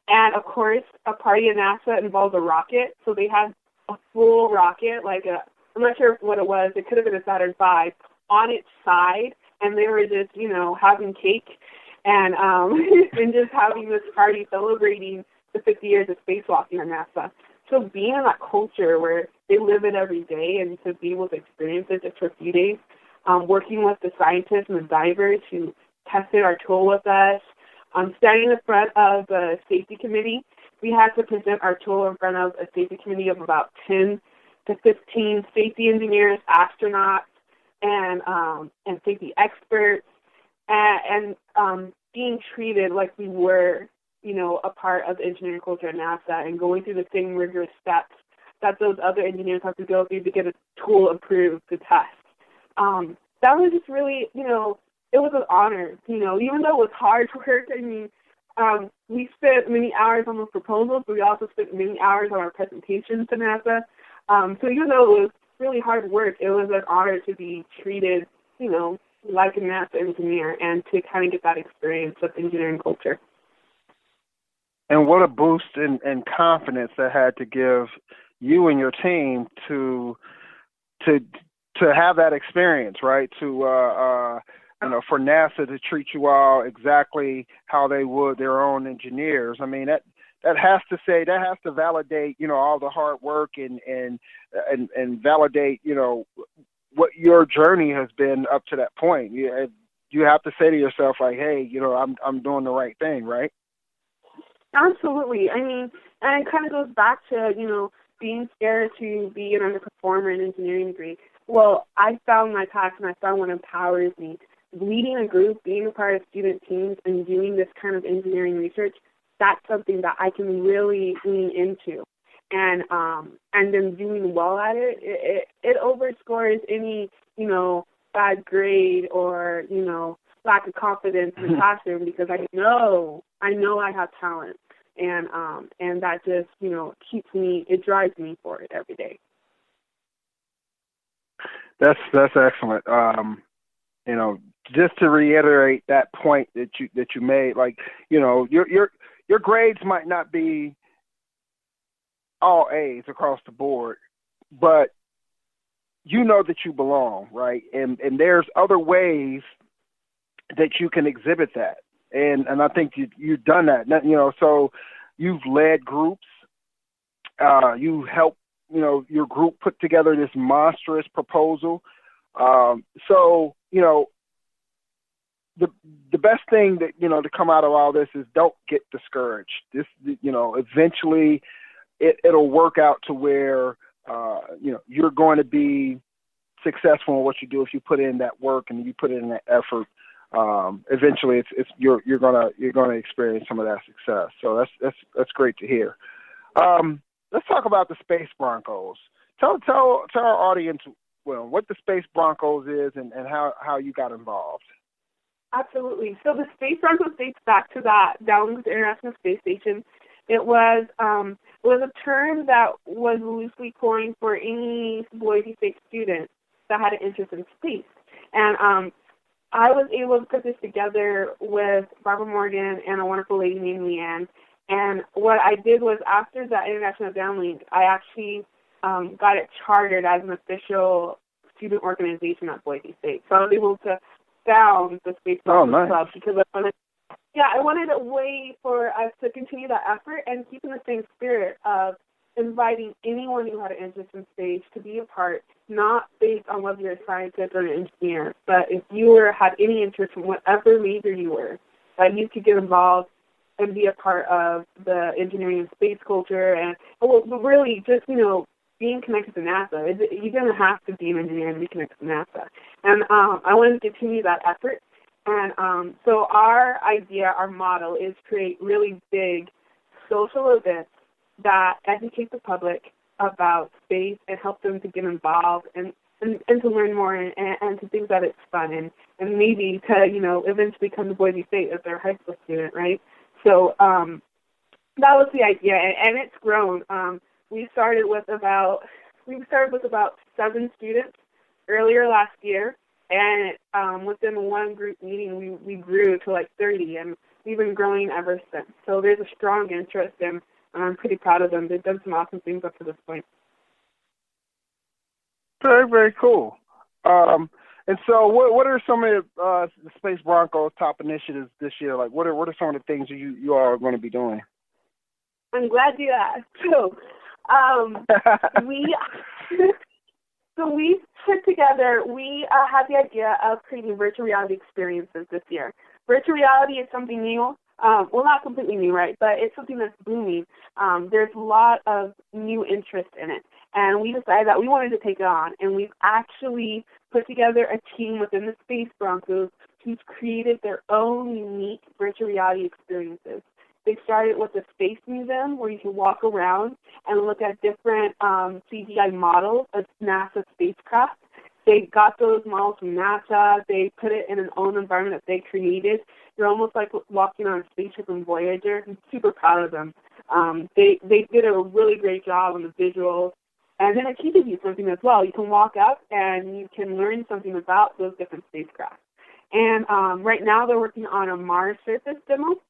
And, of course, a party at NASA involves a rocket. So they had a full rocket, I'm not sure what it was. It could have been a Saturn V on its side. And they were just, having cake and and just having this party celebrating the 50 years of spacewalking at NASA. So being in that culture where they live it every day and to be able to experience it just for a few days, working with the scientists and the divers who tested our tool with us, standing in front of the safety committee, we had to present our tool in front of a safety committee of about 10 to 15 safety engineers, astronauts, and safety experts, and being treated like we were, a part of the engineering culture at NASA and going through the same rigorous steps that those other engineers have to go through to get a tool approved to test. That was just really, it was an honor, even though it was hard work. I mean, we spent many hours on those proposals, but we also spent many hours on our presentations to NASA. So even though it was really hard work, it was an honor to be treated, like a NASA engineer and to kind of get that experience with engineering culture. And what a boost in confidence that had to give you and your team to have that experience, right? For NASA to treat you all exactly how they would their own engineers. I mean, that has to validate, all the hard work and validate, what your journey has been up to that point. You have to say to yourself, like, hey, I'm doing the right thing, right? Absolutely. I mean, and it kind of goes back to, being scared to be an underperformer in engineering degree. Well, I found my passion. I found what empowers me. Leading a group, being a part of student teams, and doing this kind of engineering research, that's something that I can really lean into. And then doing well at it overscores any, bad grade or, lack of confidence in the classroom, because I know I have talent. And that just, it drives me for it every day. That's excellent. Just to reiterate that point that you made, like, your grades might not be all A's across the board, but you know that you belong, right? And there's other ways that you can exhibit that. And I think you've done that, so you've led groups, you helped, your group put together this monstrous proposal. The best thing that, to come out of all this is don't get discouraged. This, eventually it'll work out to where, you're going to be successful in what you do if you put in that work and you put in that effort. Eventually you're gonna experience some of that success. So that's great to hear. Let's talk about the Space Broncos. Tell our audience, what the Space Broncos is and how you got involved. Absolutely. So the Space Broncos dates back to that Dallas International Space Station. It was a term that was loosely coined for any Boise State student that had an interest in space. And I was able to put this together with Barbara Morgan and a wonderful lady named Leanne. And what I did was, after that international downlink, I actually got it chartered as an official student organization at Boise State. So I was able to found the Space Broncos Club because I wanted a way for us to continue that effort and keep in the same spirit of inviting anyone who had an interest in space to be a part, not based on whether you're a scientist or an engineer, but if you had any interest in whatever major you were, that you could get involved and be a part of the engineering and space culture, and really just, being connected to NASA. You don't have to be an engineer to be connected to NASA. And I wanted to continue that effort. And so our idea, our model, is create really big social events that educate the public about space and help them to get involved and to learn more and to think that it's fun and maybe to, eventually come to Boise State as their high school student, right? So that was the idea, and it's grown. We started with about 7 students earlier last year, and within one group meeting, we grew to like 30, and we've been growing ever since. So there's a strong interest, and I'm pretty proud of them. They've done some awesome things up to this point. Very, very cool. And so what are some of the Space Broncos' top initiatives this year? Like, what are some of the things you all are going to be doing? I'm glad you asked. So, we put together, we had the idea of creating virtual reality experiences this year. Virtual reality is something new. Well, not completely new, right? But it's something that's booming. There's a lot of new interest in it. And we decided that we wanted to take it on. And we've actually put together a team within the Space Broncos who's created their own unique virtual reality experiences. They started with a space museum where you can walk around and look at different CGI models of NASA spacecraft. They got those models from NASA. They put it in an own environment that they created. You're almost like walking on a spaceship in Voyager. I'm super proud of them. They did a really great job on the visuals. And then it teaches you something as well. You can walk up and you can learn something about those different spacecraft. And right now they're working on a Mars surface demo.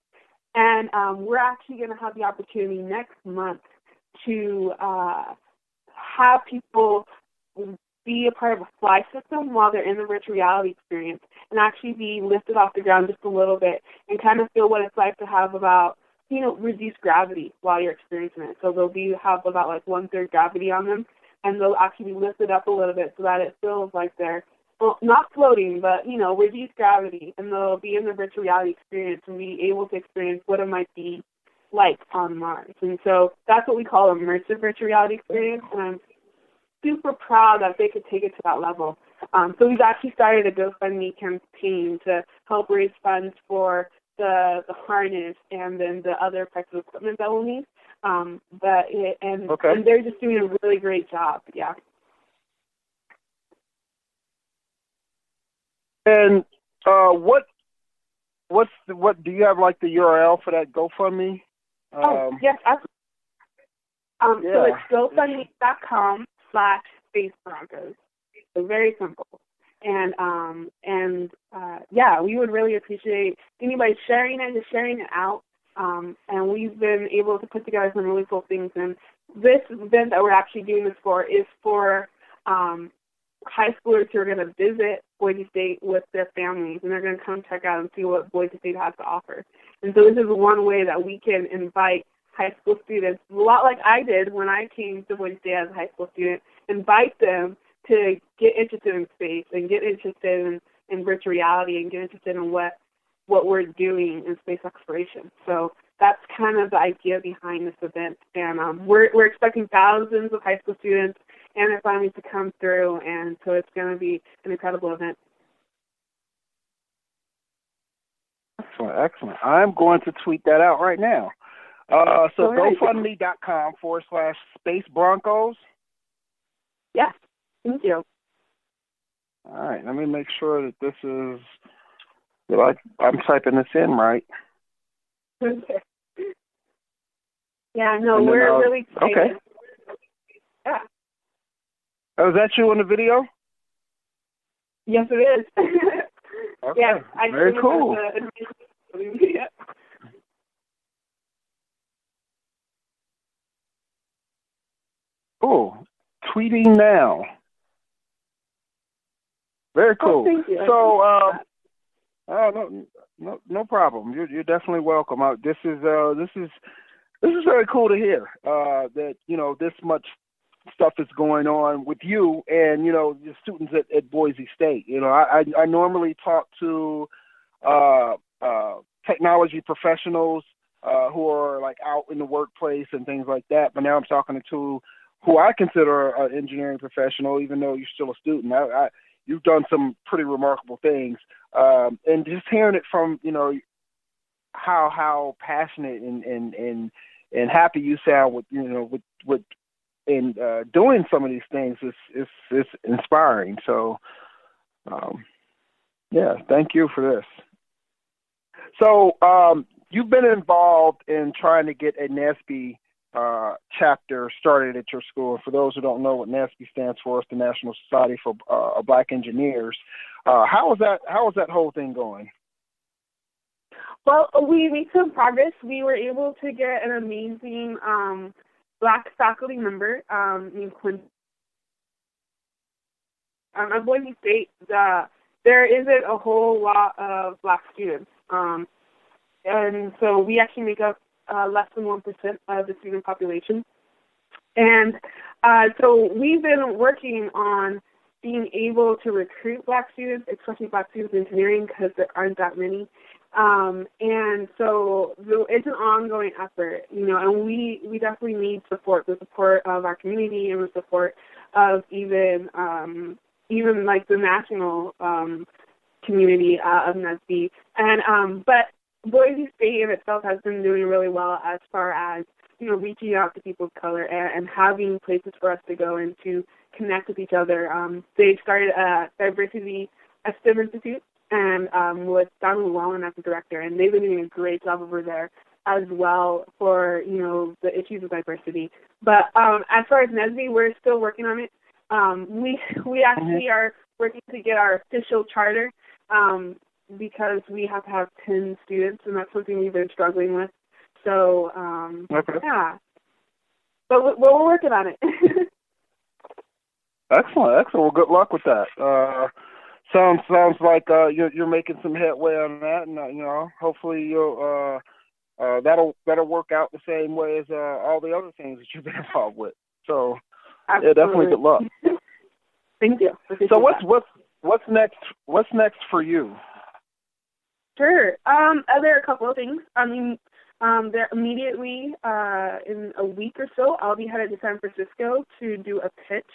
And we're actually going to have the opportunity next month to have people be a part of a fly system while they're in the virtual reality experience and actually be lifted off the ground just a little bit and kind of feel what it's like to have about, reduced gravity while you're experiencing it. So they'll have about like 1/3 gravity on them, and they'll actually be lifted up a little bit so that it feels like they're, well, not floating, but, reduced gravity, and they'll be in the virtual reality experience and be able to experience what it might be like on Mars. And so that's what we call immersive virtual reality experience, and I'm super proud that they could take it to that level. So we've actually started a GoFundMe campaign to help raise funds for the harness and then the other types of equipment that we'll need. And they're just doing a really great job, yeah. And what do you have, like, the URL for that GoFundMe? Yes. So it's GoFundMe.com/SpaceBroncos. So very simple. And we would really appreciate anybody sharing it, just sharing it out. And we've been able to put together some really cool things. And this event that we're actually doing this for is for high schoolers who are going to visit Boise State with their families, and they're going to come check out and see what Boise State has to offer. And so this is one way that we can invite high school students, a lot like I did when I came to Boise State as a high school student, invite them to get interested in space and get interested in virtual reality and get interested in what we're doing in space exploration. So that's kind of the idea behind this event. And we're expecting thousands of high school students and their families to come through, and so it's going to be an incredible event. Excellent. I'm going to tweet that out right now. So GoFundMe.com/SpaceBroncos. Yes, thank you. All right, let me make sure that this is, that I'm typing this in right. Okay. Yeah, no, we're really excited. Okay. Yeah. Oh, is that you in the video? Yes, it is. Okay. Yeah, very cool. Yeah. Cool. Tweeting now. Very cool. Oh, thank you. So, no problem. You're definitely welcome. This is very cool to hear. That this much stuff is going on with you and the students at Boise State. I normally talk to technology professionals who are like out in the workplace and things like that. But now I'm talking to who I consider an engineering professional, even though you're still a student. You've done some pretty remarkable things, and just hearing it from how passionate and happy you sound with doing some of these things is inspiring. So, thank you for this. So, you've been involved in trying to get a NSBE chapter started at your school. For those who don't know what NSBE stands for, it's the National Society for Black Engineers. How is that whole thing going? Well, we made some progress. We were able to get an amazing Black faculty member named Quinn. At Boise State, there isn't a whole lot of Black students, and so we actually make up less than 1% of the student population. And so we've been working on being able to recruit Black students, especially Black students in engineering, because there aren't that many. And so it's an ongoing effort, and we definitely need support, the support of our community and the support of even like the national community of NSBE. And but Boise State in itself has been doing really well as far as reaching out to people of color and having places for us to go and to connect with each other. They started a diversity STEM institute, and with Donald Llewellyn as the director, and they've been doing a great job over there as well for the issues of diversity. But as far as NSBE, we're still working on it. We actually are working to get our official charter. because we have to have 10 students, and that's something we've been struggling with. So, yeah. But we're working on it. Excellent. Well, good luck with that. Sounds like you're making some headway on that, and hopefully you'll that'll work out the same way as all the other things that you've been involved with. So, Absolutely. Yeah, definitely good luck. Thank you. So what's next? What's next for you? Sure. There are a couple of things. I mean, there immediately in a week or so, I'll be headed to San Francisco to do a pitch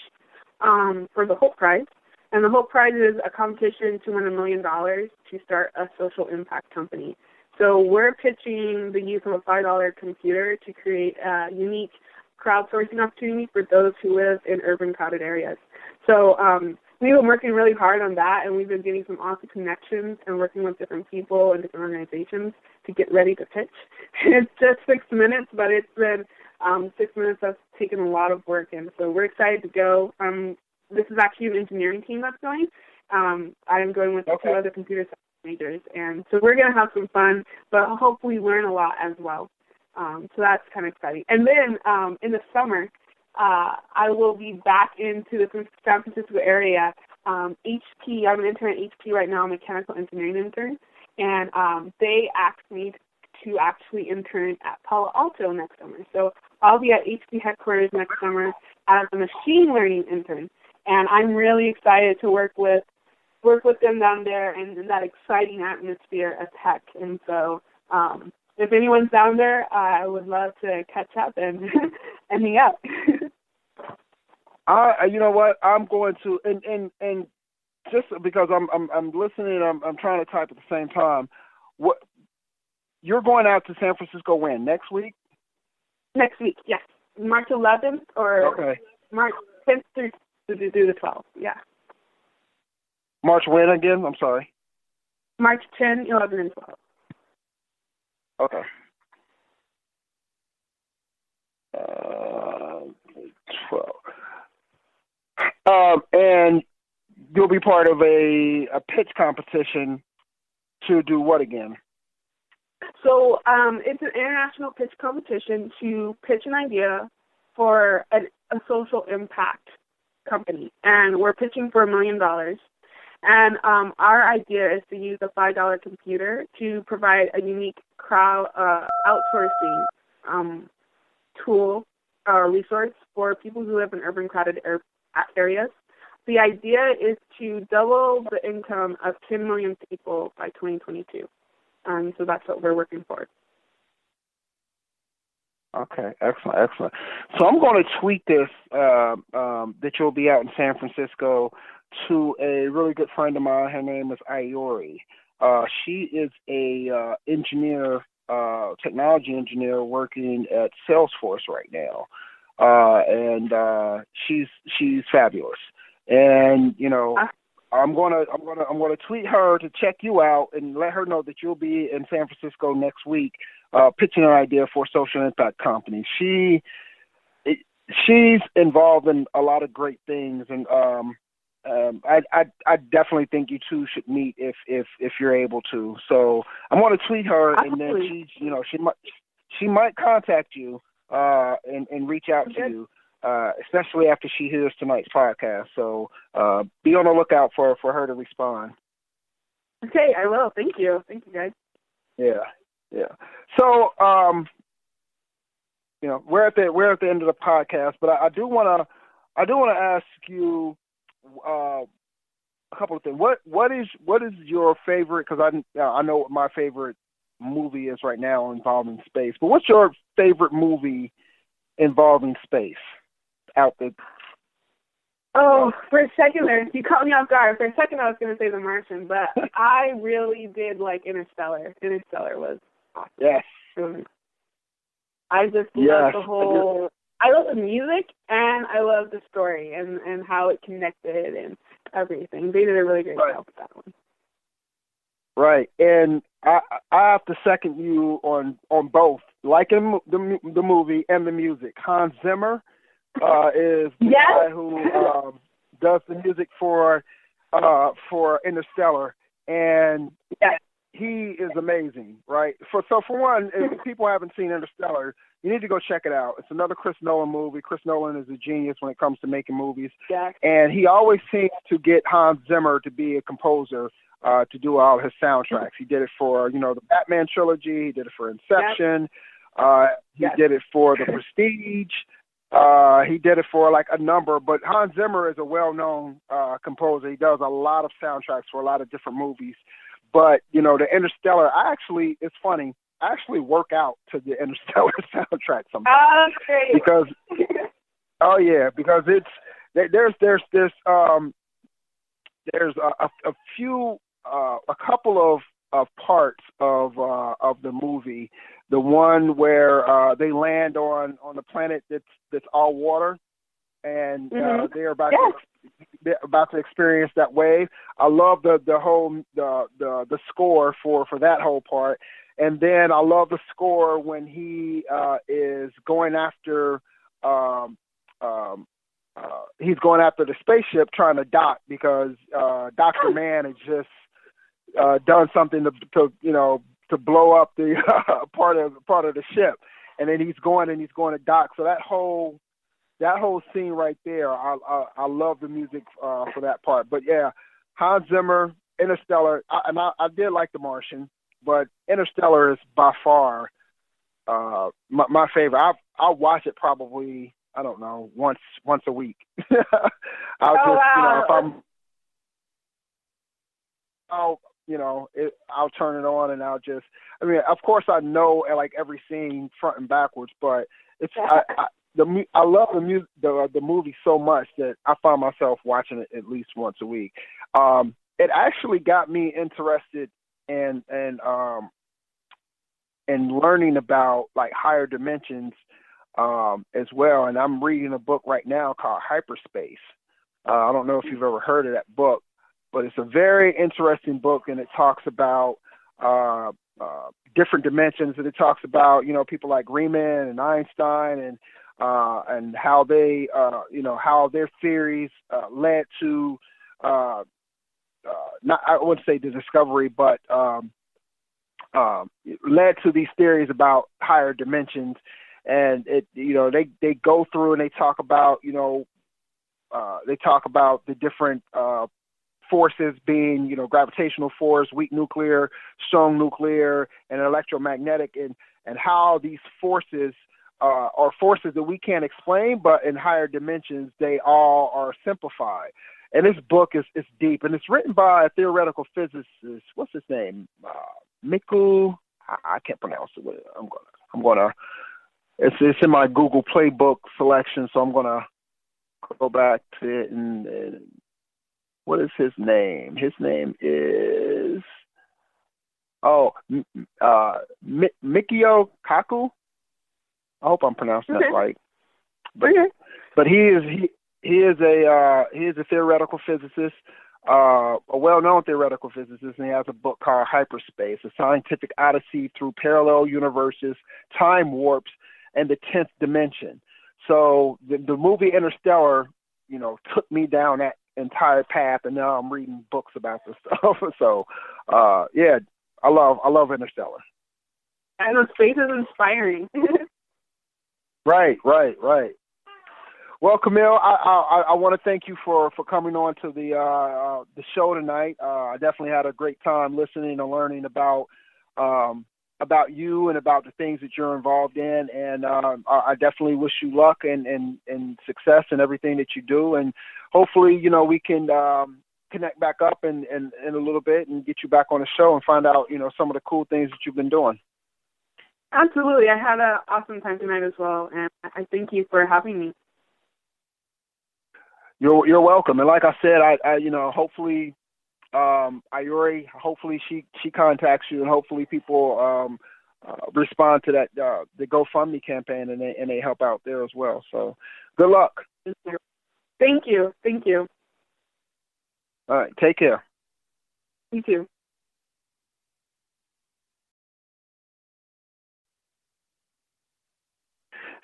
for the Hope Prize. And the Hope Prize is a competition to win $1 million to start a social impact company. So we're pitching the use of a $5 computer to create a unique crowdsourcing opportunity for those who live in urban crowded areas. So we've been working really hard on that, and we've been getting some awesome connections and working with different people and different organizations to get ready to pitch. It's just 6 minutes, but it's been 6 minutes that's taken a lot of work, and so we're excited to go. This is actually an engineering team that's going. I am going with 2 other computer science majors, and so we're going to have some fun, but hopefully learn a lot as well. So that's kind of exciting. And then in the summer, I will be back into the San Francisco area. HP, I'm an intern at HP right now, mechanical engineering intern, and they asked me to actually intern at Palo Alto next summer. So I'll be at HP headquarters next summer as a machine learning intern, and I'm really excited to work with them down there and in that exciting atmosphere of tech. And so if anyone's down there, I would love to catch up and hang out. You know what? I'm going to and just because I'm listening, I'm trying to type at the same time. What you're going out to San Francisco when? Next week? Next week, yes. March 11th or March 10th through the 12th. Yeah. March when again? I'm sorry. March 10, 11, and 12. Okay. 12. And you'll be part of a pitch competition to do what again? So it's an international pitch competition to pitch an idea for a social impact company. And we're pitching for $1 million. And our idea is to use a $5 computer to provide a unique crowd outsourcing tool or resource for people who live in urban crowded areas. The idea is to double the income of 10 million people by 2022. So that's what we're working for. Okay, excellent. So I'm going to tweet this that you'll be out in San Francisco to a really good friend of mine. Her name is Iori. She is a technology engineer working at Salesforce right now, and she's fabulous. And I'm gonna tweet her to check you out and let her know that you'll be in San Francisco next week, pitching an idea for a social impact company. She's involved in a lot of great things, and I definitely think you two should meet if you're able to. So I'm going to tweet her, and then she might contact you and reach out to you, especially after she hears tonight's podcast. So be on the lookout for her to respond. Okay, I will. Thank you, guys. Yeah. So we're at the end of the podcast, but I do want to ask you a couple of things. What is your favorite? Because I know what my favorite movie is right now involving space. But what's your favorite movie involving space out there? Oh, for a second there, you caught me off guard. For a second, I was going to say The Martian, but I really did like Interstellar. Interstellar was awesome. Yes. I just love the whole. I love the music, and I love the story and how it connected and everything. They did a really great job with that one. Right, and I have to second you on both, liking the movie and the music. Hans Zimmer is the guy who does the music for Interstellar, and Yes. he is amazing, right? For one, if people haven't seen Interstellar, you need to go check it out. It's another Chris Nolan movie. Chris Nolan is a genius when it comes to making movies, Yes. and he always seems to get Hans Zimmer to be a composer to do all his soundtracks. He did it for the Batman trilogy. He did it for Inception. He did it for The Prestige. He did it for like a number, but Hans Zimmer is a well-known composer. He does a lot of soundtracks for a lot of different movies. But, the Interstellar, it's funny, I actually work out to the Interstellar soundtrack sometimes. Okay. Because, because there's a couple of parts of the movie. The one where they land on the planet that's all water, and they're about to experience that wave. I love the whole the score for that whole part, and then I love the score when he is going after the spaceship trying to dock because Dr. Mann has just done something to blow up the part of the ship, and then he's going to dock. So that whole scene right there, I love the music for that part. But yeah, Hans Zimmer, Interstellar, I did like The Martian, but Interstellar is by far my favorite. I'll watch it probably, I don't know, once a week. I'll turn it on and of course I know like every scene front and backwards, but I love the movie so much that I find myself watching it at least once a week. It actually got me interested in learning about like higher dimensions as well. And I'm reading a book right now called Hyperspace. I don't know if you've ever heard of that book, but it's a very interesting book, and it talks about different dimensions, and it talks about people like Riemann and Einstein and how they how their theories led to not, I wouldn't say the discovery, but led to these theories about higher dimensions. And they go through and they talk about the different forces being, gravitational force, weak nuclear, strong nuclear, and electromagnetic, and how these forces are forces that we can't explain, but in higher dimensions, they all are simplified. And this book is deep, and it's written by a theoretical physicist. What's his name? Miku. I can't pronounce it. I'm gonna. It's in my Google Playbook selection, so I'm gonna go back to it. And what is his name? His name is Mikio Kaku. I hope I'm pronouncing that right. But he is a theoretical physicist, a well-known theoretical physicist, and he has a book called Hyperspace: A Scientific Odyssey Through Parallel Universes, Time Warps, and the 10th Dimension. So the movie Interstellar, took me down that entire path, and now I'm reading books about this stuff. So, I love Interstellar. I know space is inspiring. Right. Well, Camille, I want to thank you for coming on to the show tonight. I definitely had a great time listening and learning about you and about the things that you're involved in, and I definitely wish you luck and success in everything that you do, and hopefully, we can connect back up in a little bit and get you back on the show and find out, some of the cool things that you've been doing. Absolutely. I had an awesome time tonight as well, and I thank you for having me. You're welcome. And like I said, I hopefully Ayuri, hopefully she contacts you, and hopefully people respond to that the GoFundMe campaign, and they help out there as well. So good luck. Thank you. All right, take care. You too.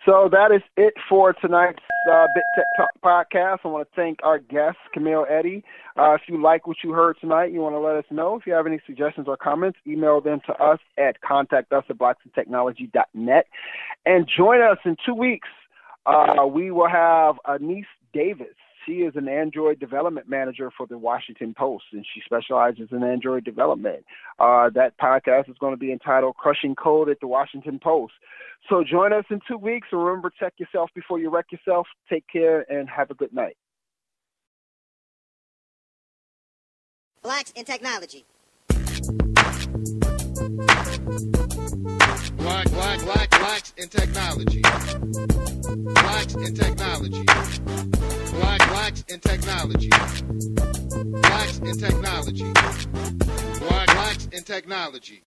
So that is it for tonight's Bit Tech Talk podcast. I want to thank our guest, Camille Eddy. If you like what you heard tonight, you want to let us know. If you have any suggestions or comments, email them to us at contactus@blacksintechnology.net. And join us in 2 weeks. We will have Anise Davis. She is an Android development manager for the Washington Post, and she specializes in Android development. That podcast is going to be entitled Crushing Code at the Washington Post. So join us in 2 weeks. Remember, check yourself before you wreck yourself. Take care and have a good night. Blacks in Technology. Blacks in technology. Blacks in technology. Blacks in technology. Blacks in technology. Blacks in technology.